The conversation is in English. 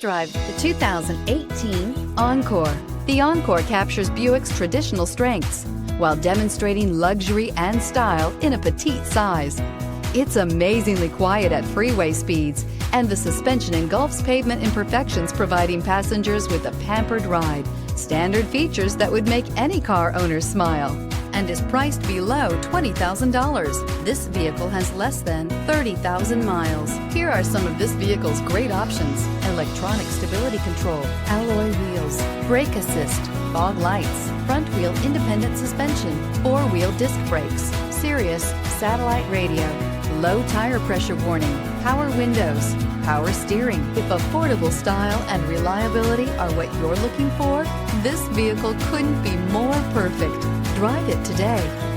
Drive the 2018 Encore. The Encore captures Buick's traditional strengths while demonstrating luxury and style in a petite size. It's amazingly quiet at freeway speeds, and the suspension engulfs pavement imperfections, providing passengers with a pampered ride. Standard features that would make any car owner smile, and is priced below $20,000. This vehicle has less than 30,000 miles. Here are some of this vehicle's great options: electronic stability control, alloy wheels, brake assist, fog lights, front wheel independent suspension, four-wheel disc brakes, Sirius satellite radio, low tire pressure warning, power windows, power steering. If affordable style and reliability are what you're looking for, this vehicle couldn't be more perfect. Drive it today.